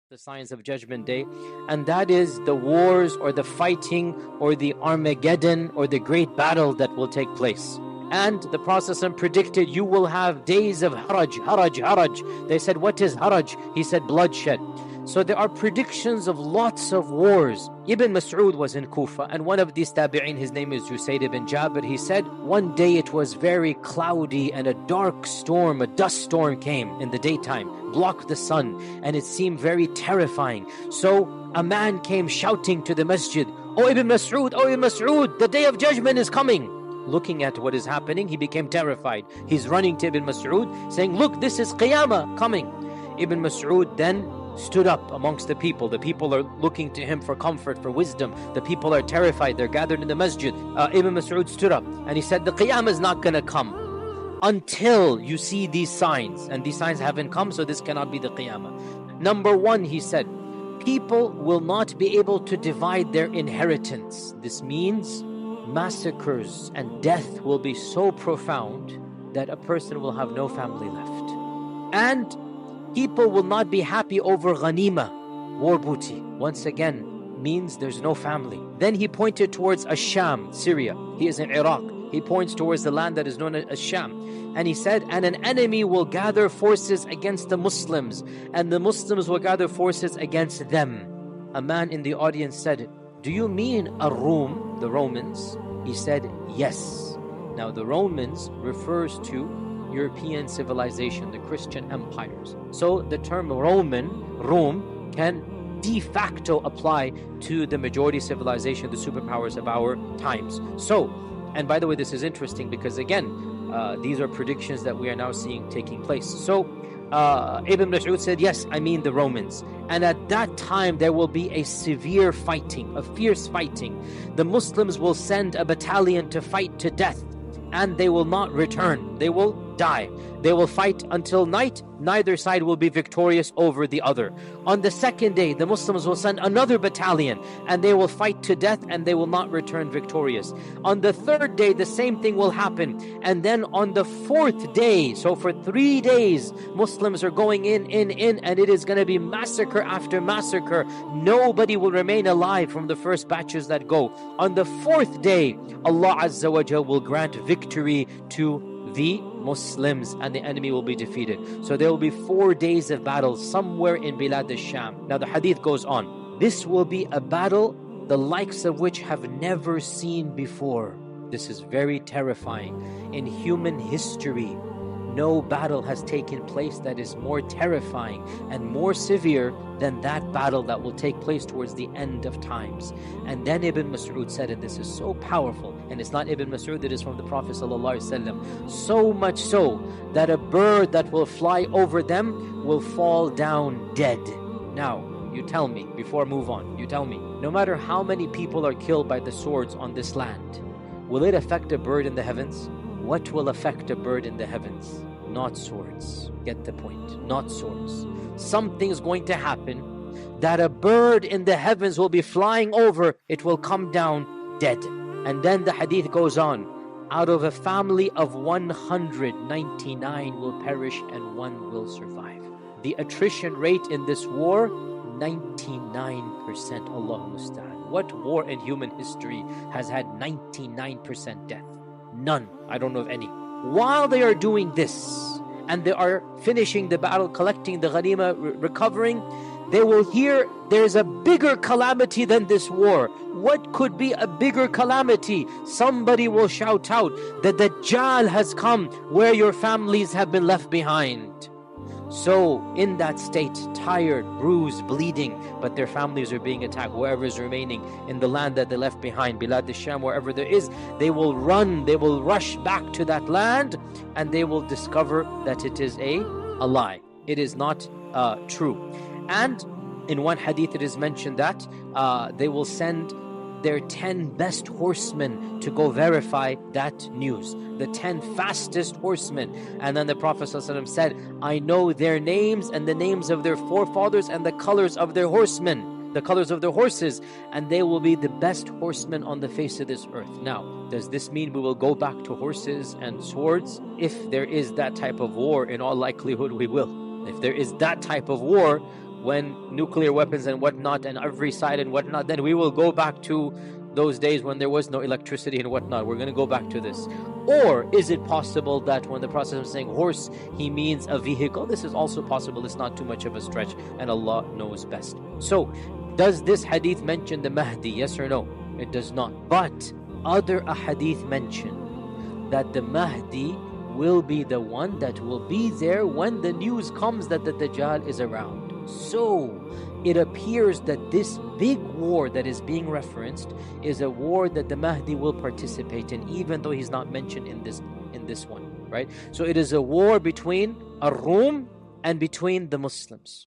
the signs of Judgment Day, and that is the wars or the fighting or the Armageddon or the great battle that will take place. And the Prophet predicted you will have days of haraj. They said, what is haraj? He said, bloodshed. So there are predictions of lots of wars. Ibn Mas'ud was in Kufa, and one of these tabi'in, his name is Usayd ibn Jabir, he said, one day it was very cloudy and a dark storm, a dust storm came in the daytime, blocked the sun, and it seemed very terrifying. So a man came shouting to the masjid, "Oh Ibn Mas'ud, the day of judgment is coming." Looking at what is happening, he became terrified. He's running to Ibn Mas'ud saying, look, this is Qiyamah coming. Ibn Mas'ud then stood up amongst the people. The people are looking to him for comfort, for wisdom. The people are terrified. They're gathered in the masjid. Ibn Mas'ud stood up and he said, the Qiyamah is not going to come until you see these signs. And these signs haven't come, so this cannot be the Qiyamah. Number one, he said, people will not be able to divide their inheritance. This means massacres and death will be so profound that a person will have no family left. And people will not be happy over ghanima, war booty. Once again, means there's no family. Then he pointed towards Ash-Sham, Syria. He is in Iraq. He points towards the land that is known as Sham. And he said, and an enemy will gather forces against the Muslims, and the Muslims will gather forces against them. A man in the audience said, do you mean Ar-Rum, the Romans? He said, yes. Now the Romans refers to European civilization, the Christian empires. So the term Rome, can de facto apply to the majority civilization, the superpowers of our times. So, and by the way, this is interesting because again, these are predictions that we are now seeing taking place. So Ibn Mas'ud said, yes, I mean the Romans. And at that time there will be a severe fighting, a fierce fighting. The Muslims will send a battalion to fight to death, and they will not return. They will die. They will fight until night. Neither side will be victorious over the other. On the second day, the Muslims will send another battalion, and they will fight to death, and they will not return victorious. On the third day, the same thing will happen. And then on the fourth day, so for 3 days, Muslims are going in, and it is going to be massacre after massacre. Nobody will remain alive from the first batches that go. On the fourth day, Allah Azza wa Jal will grant victory to the Muslims, and the enemy will be defeated. So there will be 4 days of battle somewhere in Bilad al-Sham. Now the hadith goes on. This will be a battle the likes of which have never seen before. This is very terrifying. In human history, no battle has taken place that is more terrifying and more severe than that battle that will take place towards the end of times. And then Ibn Mas'ud said, and this is so powerful, and it's not Ibn Mas'ud, it is from the Prophet ﷺ, so much so that a bird that will fly over them will fall down dead. Now, you tell me, before I move on, you tell me, no matter how many people are killed by the swords on this land, will it affect a bird in the heavens? What will affect a bird in the heavens? Not swords. Get the point. Not swords. Something's going to happen that a bird in the heavens will be flying over. It will come down dead. And then the hadith goes on. Out of a family of 199 will perish and 1 will survive. The attrition rate in this war, 99%. Allahu musta'an. What war in human history has had 99% death? None. I don't know of any. While they are doing this, and they are finishing the battle, collecting the ghanima, recovering, they will hear there's a bigger calamity than this war. What could be a bigger calamity? Somebody will shout out, the Dajjal has come where your families have been left behind. So in that state, tired, bruised, bleeding, but their families are being attacked. Whoever is remaining in the land that they left behind, Bilad al-Sham, wherever there is, they will run, they will rush back to that land, and they will discover that it is a lie. It is not true. And in one hadith it is mentioned that they will send their 10 best horsemen to go verify that news. The 10 fastest horsemen. And then the Prophet ﷺ said, I know their names and the names of their forefathers and the colors of their horsemen, the colors of their horses, and they will be the best horsemen on the face of this earth. Now, does this mean we will go back to horses and swords? If there is that type of war, in all likelihood we will. If there is that type of war, when nuclear weapons and whatnot and every side and whatnot, then we will go back to those days when there was no electricity and whatnot. We're going to go back to this. Or is it possible that when the Prophet is saying horse, he means a vehicle? This is also possible. It's not too much of a stretch, and Allah knows best. So, does this hadith mention the Mahdi? Yes or no? It does not. But other ahadith mention that the Mahdi will be the one that will be there when the news comes that the Dajjal is around. So it appears that this big war that is being referenced is a war that the Mahdi will participate in, even though he's not mentioned in this one, right? So it is a war between Ar-Rum and between the Muslims.